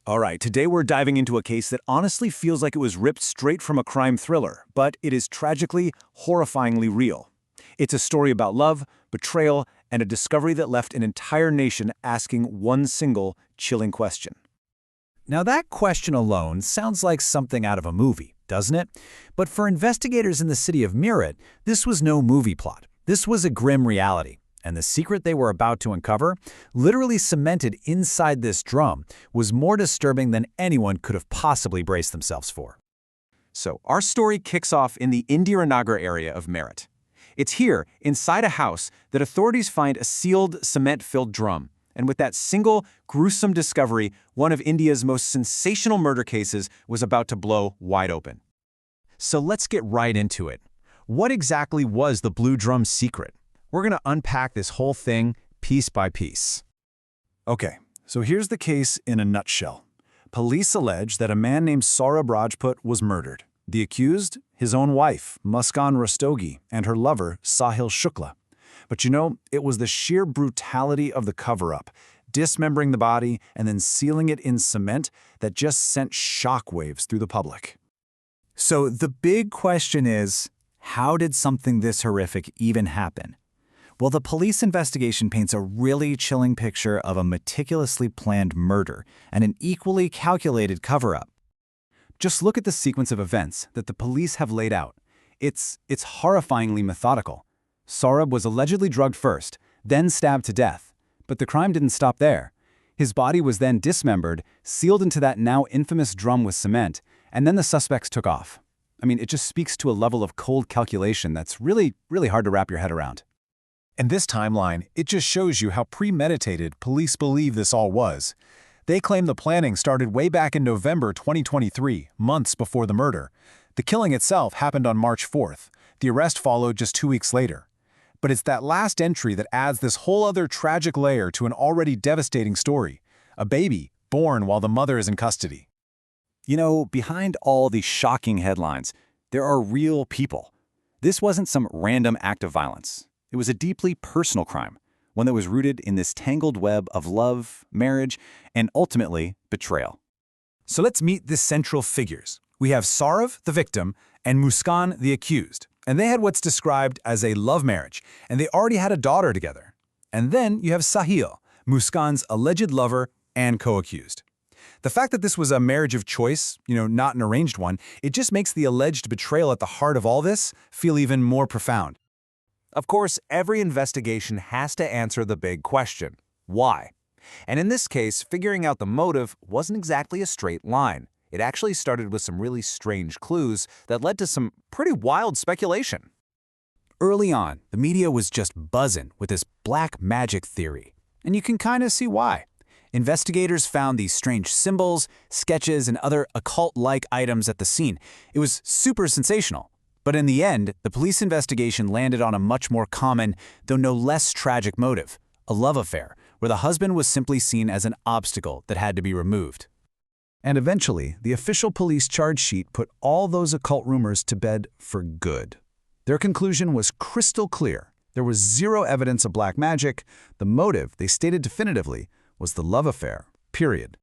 All right, today we're diving into a case that honestly feels like it was ripped straight from a crime thriller, but it is tragically, horrifyingly real. It's a story about love, betrayal, and a discovery that left an entire nation asking one single, chilling question. Now that question alone sounds like something out of a movie, doesn't it? But for investigators in the city of Meerut, this was no movie plot. This was a grim reality. And the secret they were about to uncover, literally cemented inside this drum, was more disturbing than anyone could have possibly braced themselves for. So, our story kicks off in the Indiranagar area of Meerut. It's here, inside a house, that authorities find a sealed, cement-filled drum. And with that single, gruesome discovery, one of India's most sensational murder cases was about to blow wide open. So let's get right into it. What exactly was the Blue Drum's secret? We're going to unpack this whole thing piece by piece. Okay, so here's the case in a nutshell. Police allege that a man named Saurabh Rajput was murdered. The accused, his own wife, Muskan Rastogi, and her lover, Sahil Shukla. But you know, it was the sheer brutality of the cover-up, dismembering the body and then sealing it in cement, that just sent shockwaves through the public. So the big question is, how did something this horrific even happen? Well, the police investigation paints a really chilling picture of a meticulously planned murder and an equally calculated cover-up. Just look at the sequence of events that the police have laid out. It's horrifyingly methodical. Saurabh was allegedly drugged first, then stabbed to death. But the crime didn't stop there. His body was then dismembered, sealed into that now infamous drum with cement, and then the suspects took off. I mean, it just speaks to a level of cold calculation that's really hard to wrap your head around. And this timeline, it just shows you how premeditated police believe this all was. They claim the planning started way back in November 2023, months before the murder. The killing itself happened on March 4th. The arrest followed just 2 weeks later. But it's that last entry that adds this whole other tragic layer to an already devastating story. A baby born while the mother is in custody. You know, behind all these shocking headlines, there are real people. This wasn't some random act of violence. It was a deeply personal crime, one that was rooted in this tangled web of love, marriage, and ultimately, betrayal. So let's meet the central figures. We have Saurabh, the victim, and Muskan, the accused. And they had what's described as a love marriage, and they already had a daughter together. And then you have Sahil, Muskan's alleged lover and co-accused. The fact that this was a marriage of choice, not an arranged one, it just makes the alleged betrayal at the heart of all this feel even more profound. Of course, every investigation has to answer the big question: why? And in this case, figuring out the motive wasn't exactly a straight line. It actually started with some really strange clues that led to some pretty wild speculation. Early on, the media was just buzzing with this black magic theory, and you can kind of see why. Investigators found these strange symbols, sketches, and other occult-like items at the scene. It was super sensational. But in the end, the police investigation landed on a much more common, though no less tragic motive: a love affair, where the husband was simply seen as an obstacle that had to be removed. And eventually, the official police charge sheet put all those occult rumors to bed for good. Their conclusion was crystal clear. There was zero evidence of black magic. The motive, they stated definitively, was the love affair, period.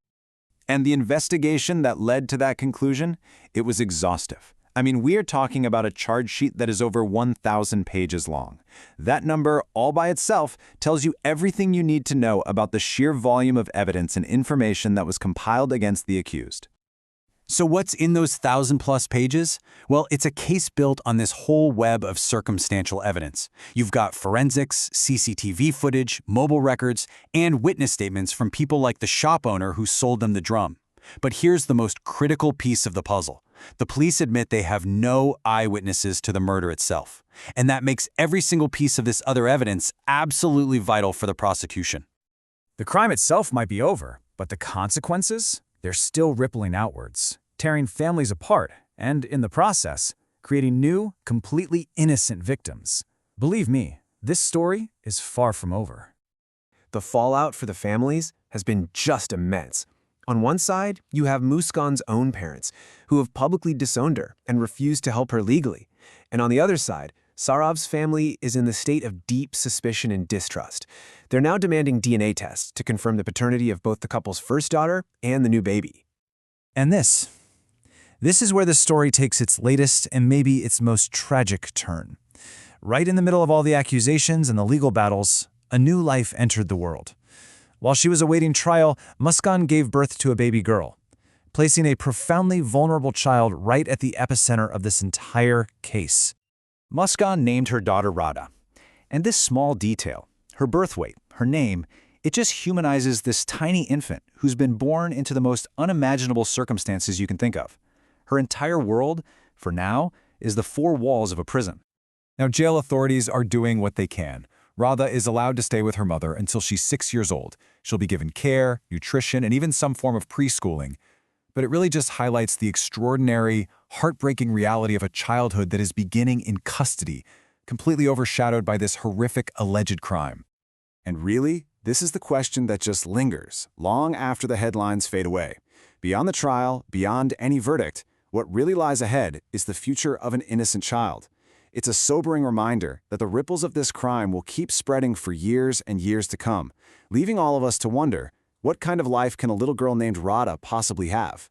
And the investigation that led to that conclusion, it was exhaustive. I mean, we're talking about a charge sheet that is over 1,000 pages long. That number, all by itself, tells you everything you need to know about the sheer volume of evidence and information that was compiled against the accused. So what's in those 1,000+ pages? Well, it's a case built on this whole web of circumstantial evidence. You've got forensics, CCTV footage, mobile records, and witness statements from people like the shop owner who sold them the drum. But here's the most critical piece of the puzzle. The police admit they have no eyewitnesses to the murder itself. And that makes every single piece of this other evidence absolutely vital for the prosecution. The crime itself might be over, but the consequences? They're still rippling outwards, tearing families apart, and in the process, creating new, completely innocent victims. Believe me, this story is far from over. The fallout for the families has been just immense. On one side, you have Muskan's own parents, who have publicly disowned her and refused to help her legally. And on the other side, Sarov's family is in the state of deep suspicion and distrust. They're now demanding DNA tests to confirm the paternity of both the couple's first daughter and the new baby. And this is where the story takes its latest and maybe its most tragic turn. Right in the middle of all the accusations and the legal battles, a new life entered the world. While she was awaiting trial, Muskan gave birth to a baby girl, placing a profoundly vulnerable child right at the epicenter of this entire case. Muskan named her daughter Rada. And this small detail, her birth weight, her name, it just humanizes this tiny infant who's been born into the most unimaginable circumstances you can think of. Her entire world, for now, is the four walls of a prison. Now, jail authorities are doing what they can. Radha is allowed to stay with her mother until she's 6 years old. She'll be given care, nutrition, and even some form of preschooling. But it really just highlights the extraordinary, heartbreaking reality of a childhood that is beginning in custody, completely overshadowed by this horrific alleged crime. And really, this is the question that just lingers, long after the headlines fade away. Beyond the trial, beyond any verdict, what really lies ahead is the future of an innocent child. It's a sobering reminder that the ripples of this crime will keep spreading for years and years to come, leaving all of us to wonder, what kind of life can a little girl named Rada possibly have?